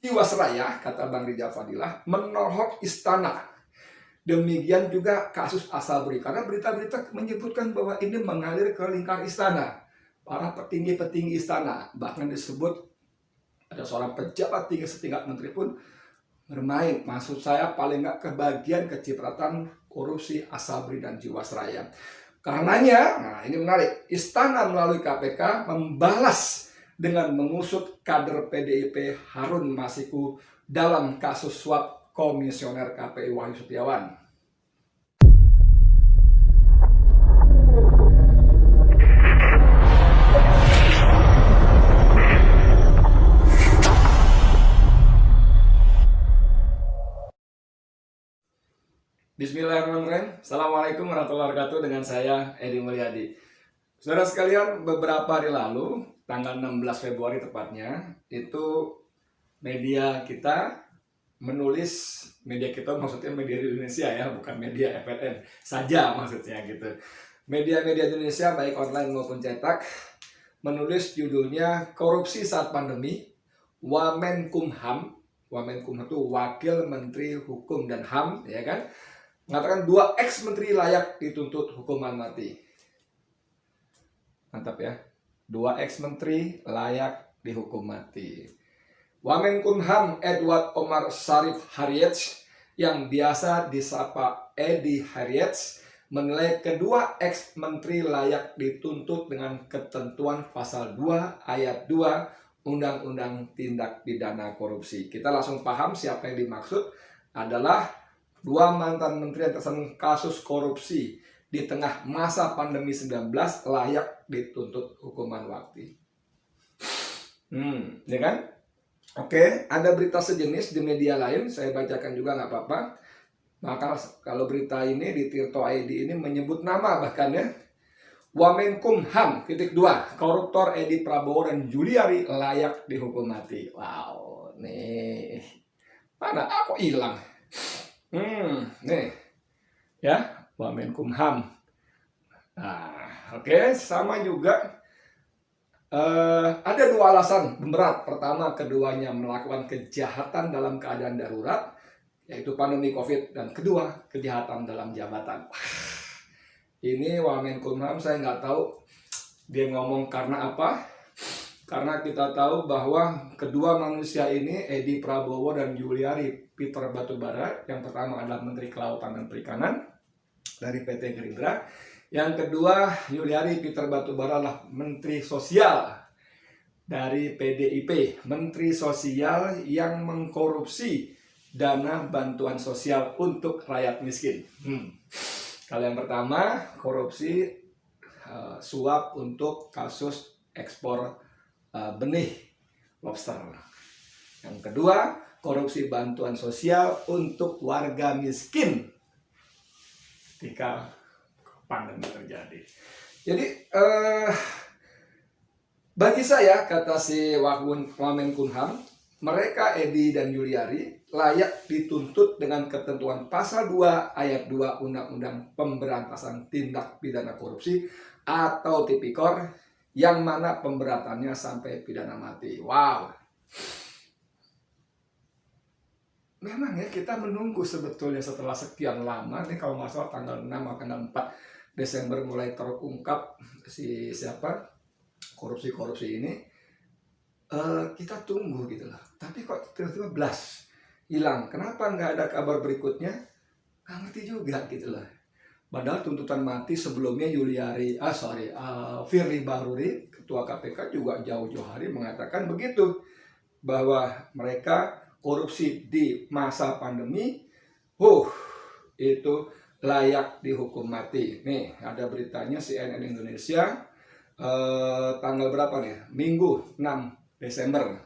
Jiwasraya, kata Bang Rijal Fadilah, menohok istana. Demikian juga kasus Asabri, karena berita-berita menyebutkan bahwa ini mengalir ke lingkar istana. Para petinggi-petinggi istana, bahkan disebut ada seorang pejabat tinggi setingkat menteri pun bermain. Maksud saya paling nggak kebagian kecipratan korupsi Asabri dan Jiwasraya. Karenanya, nah ini menarik, istana melalui KPK membalas dengan mengusut kader PDIP Harun Masiku dalam kasus suap Komisioner KPU Wahyu Setiawan. Bismillahirrahmanirrahim. Assalamualaikum warahmatullahi wabarakatuh. Dengan saya Edi Mulyadi. Saudara sekalian, beberapa hari lalu, tanggal 16 Februari tepatnya, itu media kita menulis, media kita maksudnya media di Indonesia ya, bukan media FNN saja maksudnya gitu. Media-media Indonesia baik online maupun cetak menulis judulnya Korupsi Saat Pandemi, Wamenkumham. Wamenkumham itu Wakil Menteri Hukum dan HAM, ya kan? Mengatakan 2 ex-menteri layak dituntut hukuman mati. Mantap ya. 2 ex-menteri layak dihukum mati. Wamenkumham Edward Omar Sharif Haryets yang biasa disapa Edi Haryets menilai kedua ex-menteri layak dituntut dengan ketentuan pasal 2 ayat 2 Undang-Undang Tindak Pidana Korupsi. Kita langsung paham siapa yang dimaksud adalah 2 mantan menteri yang tersandung kasus korupsi di tengah masa pandemi 19 layak dituntut hukuman mati. Ya kan? Oke, ada berita sejenis di media lain, saya bacakan juga nggak apa-apa. Maka kalau berita ini di Tirto ID ini menyebut nama bahkan ya. Wamenkumham, _2, koruptor Edi Prabowo dan Juliari layak dihukum mati. Wow, nih. Mana aku hilang? Nih. Ya, Wamenkumham. Nah, oke, sama juga. Ada 2 alasan berat. Pertama, keduanya melakukan kejahatan dalam keadaan darurat, yaitu pandemi COVID, dan kedua, kejahatan dalam jabatan. Ini Wamenkumham, saya nggak tahu dia ngomong karena apa. Karena kita tahu bahwa kedua manusia ini, Edi Prabowo dan Juliari Peter Batubara, yang pertama adalah Menteri Kelautan dan Perikanan dari PT Gerindra. Yang kedua, Juliari Peter Batubara adalah Menteri Sosial dari PDIP. Menteri Sosial yang mengkorupsi dana bantuan sosial untuk rakyat miskin. Kalau yang pertama, korupsi suap untuk kasus ekspor benih lobster. Yang kedua, korupsi bantuan sosial untuk warga miskin ketika pandemi terjadi. Jadi bagi saya, kata si Wamenkumham, mereka Edi dan Juliari layak dituntut dengan ketentuan pasal 2 ayat 2 Undang-Undang Pemberantasan Tindak Pidana Korupsi atau Tipikor, yang mana pemberatannya sampai pidana mati. Wow. Memang ya, kita menunggu sebetulnya setelah sekian lama nih, kalau nggak salah tanggal 6 atau tanggal 4 Desember mulai terungkap korupsi ini. Kita tunggu gitu loh. Tapi kok tiba-tiba blast, hilang. Kenapa nggak ada kabar berikutnya? Nggak ngerti juga gitu loh. Padahal tuntutan mati sebelumnya Firly Bahuri, Ketua KPK, juga jauh-jauh hari mengatakan begitu, bahwa mereka korupsi di masa pandemi, itu layak dihukum mati. Nih, ada beritanya CNN Indonesia, tanggal berapa nih? Minggu 6 Desember.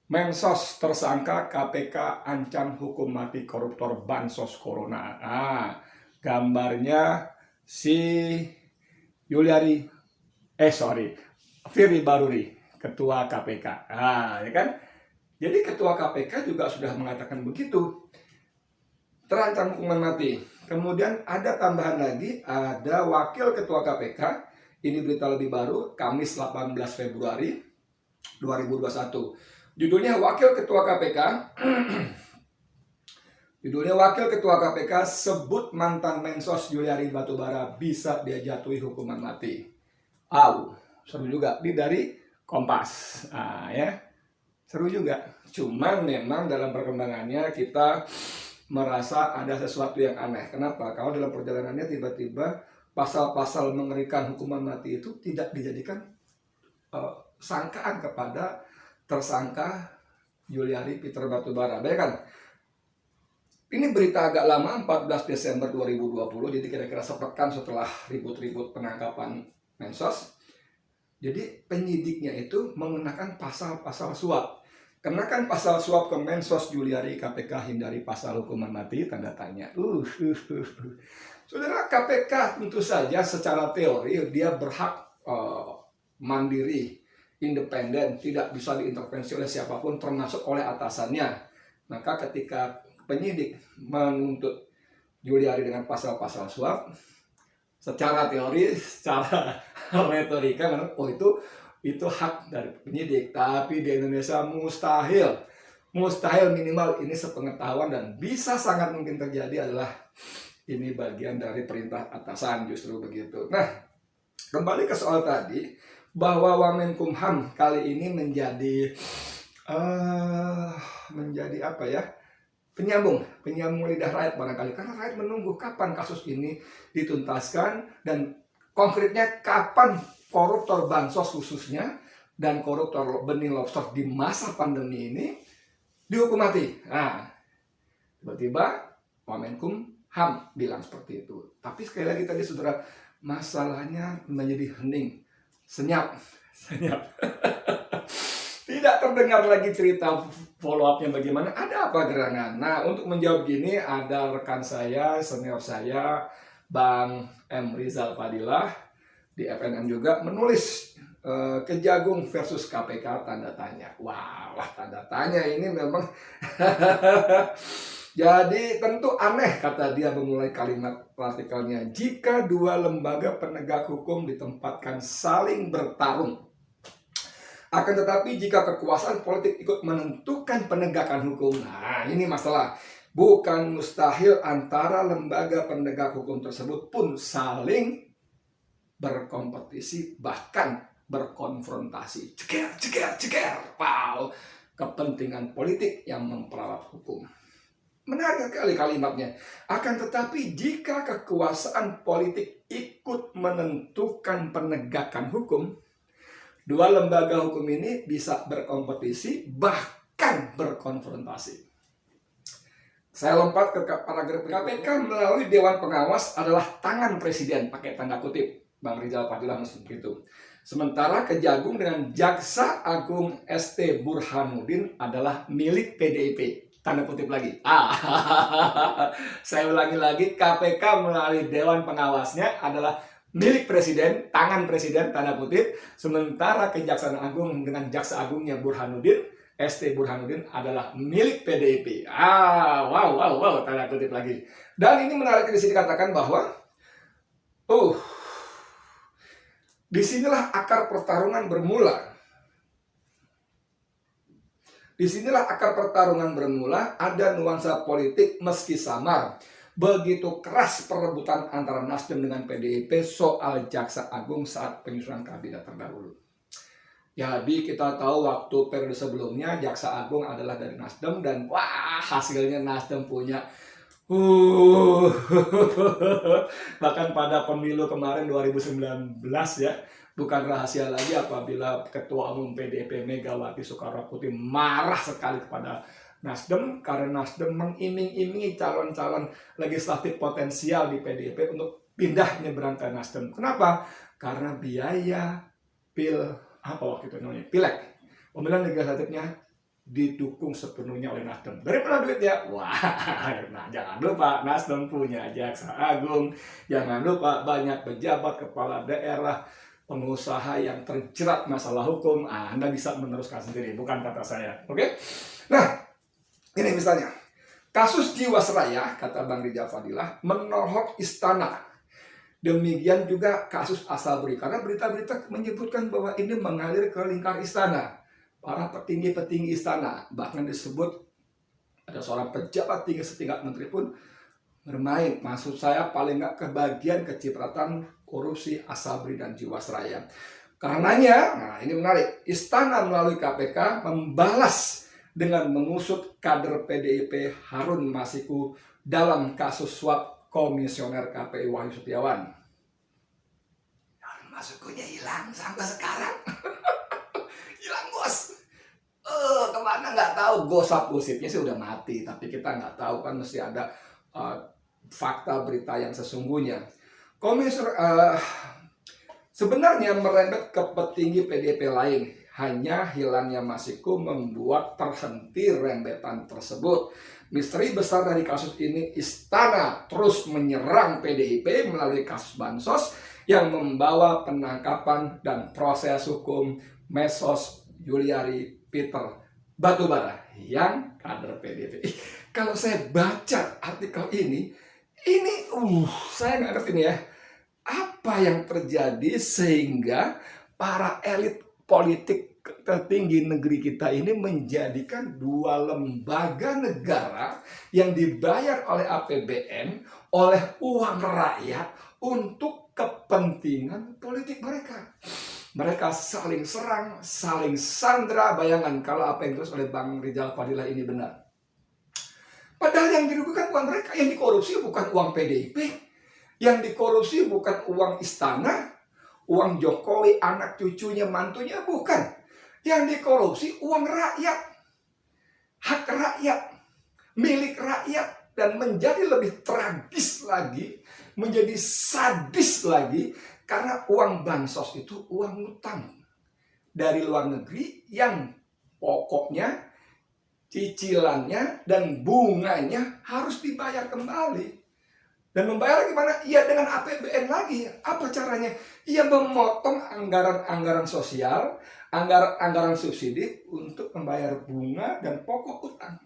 Mensos tersangka KPK ancam hukum mati koruptor bansos corona. Gambarnya si Firly Bahuri, Ketua KPK. Ya kan? Jadi Ketua KPK juga sudah mengatakan begitu, terancam hukuman mati. Kemudian ada tambahan lagi, ada Wakil Ketua KPK, ini berita lebih baru, Kamis 18 Februari 2021. Judulnya Wakil Ketua KPK. Judulnya Wakil Ketua KPK sebut mantan Mensos Juliari Batubara bisa dia jatuhi hukuman mati. Seru juga. Ini dari Kompas. Ya. Seru juga. Cuman memang dalam perkembangannya kita merasa ada sesuatu yang aneh. Kenapa? Kalau dalam perjalanannya tiba-tiba pasal-pasal mengerikan hukuman mati itu tidak dijadikan sangkaan kepada tersangka Juliari Peter Batubara. Bayangkan, ini berita agak lama, 14 Desember 2020, jadi kira-kira sepekan setelah ribut-ribut penangkapan Mensos. Jadi penyidiknya itu menggunakan pasal-pasal suap. Kenakan pasal suap ke Mensos Juliari, KPK hindari pasal hukuman mati, tanda tanya. Saudara, KPK tentu saja secara teori dia berhak mandiri, independen, tidak bisa diintervensi oleh siapapun termasuk oleh atasannya. Maka ketika penyidik menuntut Juliari dengan pasal-pasal suap, secara teori, secara retorika, itu hak dari penyidik. Tapi di Indonesia mustahil minimal ini sepengetahuan dan bisa sangat mungkin terjadi adalah ini bagian dari perintah atasan, justru begitu. Nah, kembali ke soal tadi, bahwa Wamenkumham kali ini menjadi apa ya? Penyambung lidah rakyat barangkali, karena rakyat menunggu kapan kasus ini dituntaskan dan konkretnya kapan koruptor bansos khususnya dan koruptor benih lobster di masa pandemi ini dihukum mati. Nah, tiba-tiba Wamenkumham bilang seperti itu. Tapi sekali lagi tadi saudara, masalahnya menjadi hening, senyap. Tidak terdengar lagi cerita follow up-nya bagaimana, ada apa gerangan. Nah, untuk menjawab gini, ada rekan saya, senior saya, Bang M. Rizal Fadilah, di FNN juga, menulis Kejagung versus KPK, tanda tanya. Wah, tanda tanya ini memang. Jadi tentu aneh, kata dia memulai kalimat artikelnya, jika dua lembaga penegak hukum ditempatkan saling bertarung. Akan tetapi jika kekuasaan politik ikut menentukan penegakan hukum, nah ini masalah. Bukan mustahil antara lembaga penegak hukum tersebut pun saling berkompetisi, bahkan berkonfrontasi. Ceker. Wow, kepentingan politik yang memperalat hukum. Menarik sekali kalimatnya. Akan tetapi jika kekuasaan politik ikut menentukan penegakan hukum, dua lembaga hukum ini bisa berkompetisi, bahkan berkonfrontasi. Saya lompat ke paragraf KPK melalui Dewan Pengawas adalah tangan presiden, pakai tanda kutip, Bang Rizal Fadilah seperti itu. Sementara Kejagung dengan Jaksa Agung ST Burhanuddin adalah milik PDIP, tanda kutip lagi. Saya ulangi lagi, KPK melalui Dewan Pengawasnya adalah milik presiden, tangan presiden, tanda kutip. Sementara Kejaksaan Agung dengan Jaksa Agungnya Burhanuddin, ST Burhanuddin adalah milik PDIP. Wow, tanda kutip lagi. Dan ini menarik di sini dikatakan bahwa, disinilah akar pertarungan bermula. Disinilah akar pertarungan bermula, ada nuansa politik meski samar. Begitu keras perebutan antara Nasdem dengan PDIP soal Jaksa Agung saat penyusunan kabinet terdahulu. Jadi kita tahu waktu periode sebelumnya Jaksa Agung adalah dari Nasdem dan hasilnya Nasdem punya bahkan pada pemilu kemarin 2019 ya, bukan rahasia lagi apabila Ketua Umum PDIP Megawati Soekarnoputri marah sekali kepada Nasdem karena Nasdem mengiming-imingi calon-calon legislatif potensial di PDIP untuk pindah nyebrang ke Nasdem. Kenapa? Karena biaya pileg, pemilihan legislatifnya didukung sepenuhnya oleh Nasdem. Dari mana duitnya? Nah jangan lupa Nasdem punya Jaksa Agung, jangan lupa banyak pejabat, kepala daerah, pengusaha yang terjerat masalah hukum. Anda bisa meneruskan sendiri, bukan kata saya. Oke? Nah, ini misalnya, kasus Jiwasraya, kata Bang Rizal Fadilah, menohok istana. Demikian juga kasus Asabri, karena berita-berita menyebutkan bahwa ini mengalir ke lingkar istana. para petinggi-petinggi istana, bahkan disebut ada seorang pejabat tinggi setingkat menteri pun bermain. Maksud saya paling nggak kebagian kecipratan korupsi, asabri, dan jiwasraya. Karenanya, nah ini menarik, istana melalui KPK membalas dengan mengusut kader PDIP Harun Masiku dalam kasus suap komisioner KPU Wahyu Setiawan. Harun Masikunya hilang sampai sekarang. Hilang, bos. Kemana nggak tahu, gosip gosipnya sih udah mati, tapi kita nggak tahu kan, mesti ada fakta berita yang sesungguhnya. Sebenarnya merembet ke petinggi PDIP lain, hanya hilangnya Masiku membuat terhenti rembetan tersebut. Misteri besar dari kasus ini, istana terus menyerang PDIP melalui kasus bansos yang membawa penangkapan dan proses hukum Mesos Yuliari Peter Batubara yang kader PDIP. Kalau saya baca artikel ini saya nggak ngerti nih ya, apa yang terjadi sehingga para elit politik tertinggi negeri kita ini menjadikan dua lembaga negara yang dibayar oleh APBN, oleh uang rakyat untuk kepentingan politik mereka. Mereka saling serang, saling sandra. Bayangkan kalau apa yang terus oleh Bang Rizal Fadilah ini benar. Padahal yang dirugikan bukan mereka, yang dikorupsi bukan uang PDIP, yang dikorupsi bukan uang istana, uang Jokowi, anak cucunya, mantunya, bukan. Yang dikorupsi uang rakyat, hak rakyat, milik rakyat. Dan menjadi lebih tragis lagi, menjadi sadis lagi, karena uang bansos itu uang utang dari luar negeri yang pokoknya, cicilannya, dan bunganya harus dibayar kembali. Dan membayar gimana? Ya dengan APBN lagi. Apa caranya? Ya memotong anggaran-anggaran sosial, anggaran subsidi untuk membayar bunga dan pokok utang.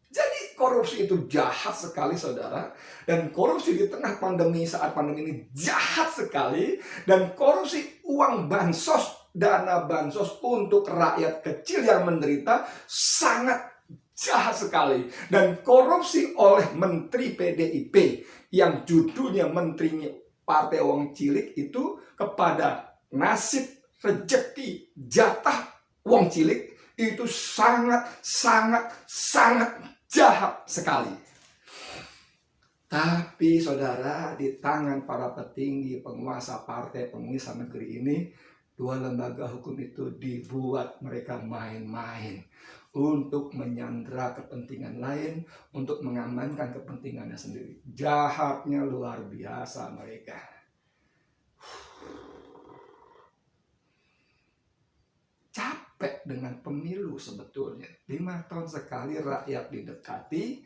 Jadi korupsi itu jahat sekali, saudara. Dan korupsi di tengah pandemi, saat pandemi ini jahat sekali. Dan korupsi uang bansos, dana bansos untuk rakyat kecil yang menderita sangat jahat sekali. Dan korupsi oleh Menteri PDIP yang judulnya Menterinya Partai Wong Cilik itu kepada nasib, rezeki, jatah wong cilik itu sangat jahat sekali. Tapi saudara, di tangan para petinggi, penguasa partai, penguasa negeri ini, dua lembaga hukum itu dibuat mereka main-main untuk menyandra kepentingan lain, untuk mengamankan kepentingannya sendiri. Jahatnya luar biasa mereka. Capek dengan pemilu sebetulnya. 5 tahun sekali rakyat didekati,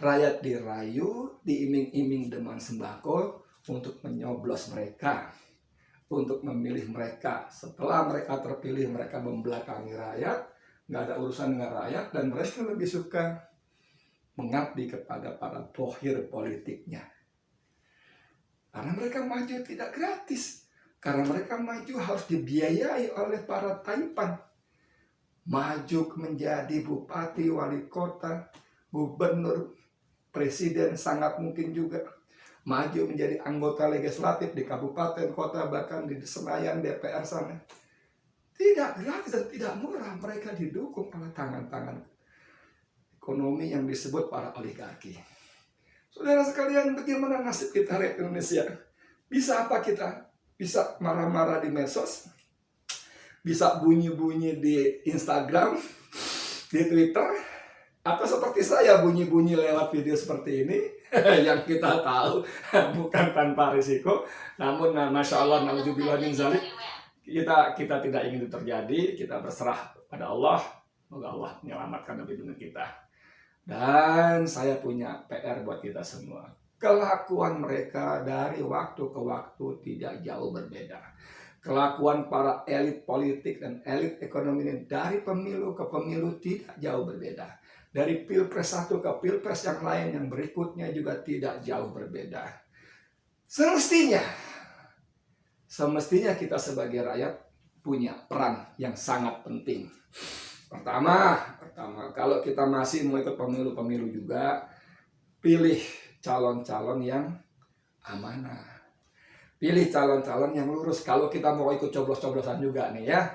rakyat dirayu, diiming-iming dengan sembako untuk menyoblos mereka, untuk memilih mereka. Setelah mereka terpilih, mereka membelakangi rakyat, nggak ada urusan dengan rakyat, dan mereka lebih suka mengabdi kepada para bohir politiknya. Karena mereka maju tidak gratis. Karena mereka maju harus dibiayai oleh para taipan. Maju menjadi bupati, wali kota, gubernur, presiden sangat mungkin juga. Maju menjadi anggota legislatif di kabupaten, kota, bahkan di Senayan, DPR sana. Tidak gratis dan tidak murah. Mereka didukung oleh tangan-tangan ekonomi yang disebut para oligarki. Saudara sekalian, bagaimana nasib kita rakyat Indonesia? Bisa apa kita? Bisa marah-marah di medsos, bisa bunyi-bunyi di Instagram, di Twitter, atau seperti saya bunyi-bunyi lewat video seperti ini yang kita tahu bukan tanpa risiko, namun masya Allah, na'udzubillah min dzalik, kita tidak ingin itu terjadi. Kita berserah pada Allah, semoga Allah menyelamatkan dan melindungi kita. Dan saya punya PR buat kita semua. Kelakuan mereka dari waktu ke waktu tidak jauh berbeda. Kelakuan para elit politik dan elit ekonomi ini dari pemilu ke pemilu tidak jauh berbeda. Dari pilpres satu ke pilpres yang lain yang berikutnya juga tidak jauh berbeda. Semestinya kita sebagai rakyat punya peran yang sangat penting. Pertama, kalau kita masih mau ikut pemilu juga, pilih calon-calon yang amanah. Pilih calon-calon yang lurus. Kalau kita mau ikut coblos-coblosan juga nih ya,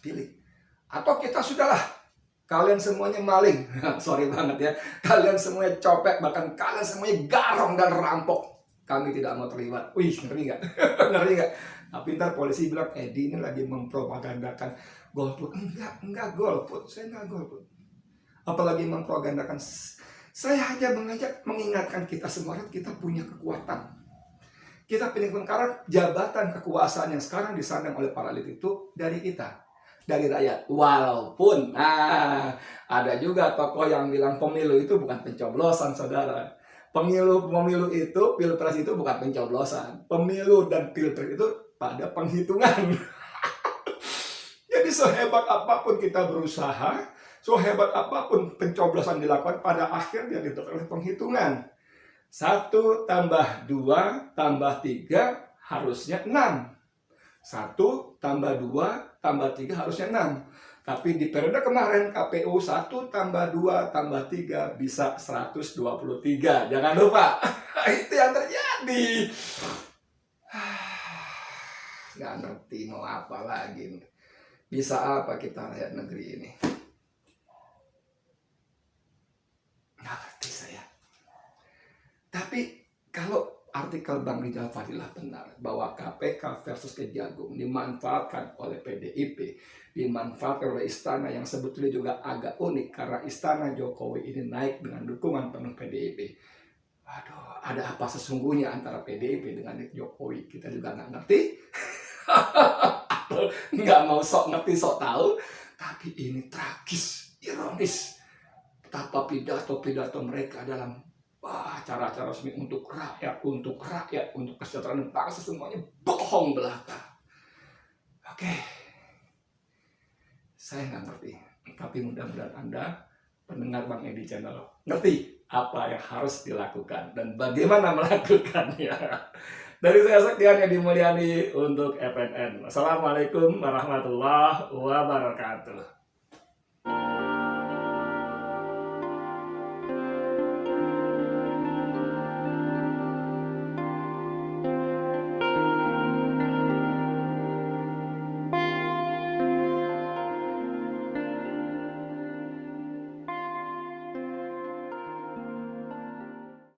pilih. Atau kita sudahlah, kalian semuanya maling. Sorry banget ya. Kalian semuanya copet, bahkan kalian semuanya garong dan rampok. Kami tidak mau terlibat. Wih, ngeri nggak? Ngeri nggak? Tapi ntar polisi bilang, Edi ini lagi mempropagandakan golput. Enggak golput. Saya enggak golput. Apalagi mempropagandakan. Saya hanya mengingatkan kita semua, kita punya kekuatan. Kita pilih karena jabatan kekuasaan yang sekarang disandang oleh para elit itu dari kita, dari rakyat. Walaupun ada juga tokoh yang bilang pemilu itu bukan pencoblosan, saudara. Pemilu itu, pilpres itu bukan pencoblosan. Pemilu dan pilpres itu pada penghitungan. Jadi sehebat apapun kita berusaha, sehebat apapun pencoblosan dilakukan, pada akhirnya ditentukan oleh penghitungan. 1 tambah 2 tambah 3 harusnya 6. 1 tambah 2 tambah 3 harusnya 6. Tapi di periode kemarin KPU 1 tambah 2 tambah 3 bisa 123. Jangan lupa. Itu yang terjadi. Nggak ngerti mau apa lagi. Bisa apa kita rakyat negeri ini? Nggak ngerti saya. Tapi kalau artikel Bang Rizal Fadilah benar bahwa KPK versus Kejagung dimanfaatkan oleh PDIP, dimanfaatkan oleh istana yang sebetulnya juga agak unik karena istana Jokowi ini naik dengan dukungan penuh PDIP. Waduh, ada apa sesungguhnya antara PDIP dengan Jokowi? Kita juga nggak ngerti. Nggak mau sok ngerti, sok tahu. Tapi ini tragis, ironis. Betapa pidato-pidato mereka dalam cara-cara resmi untuk rakyat, untuk kesejahteraan bangsa, semuanya bohong belaka. Oke, saya nggak ngerti, tapi mudah-mudahan Anda, pendengar Bang Edi Channel, ngerti apa yang harus dilakukan dan bagaimana melakukannya. Dari saya sekian, Edi Mulyani untuk FNN. Assalamualaikum warahmatullahi wabarakatuh.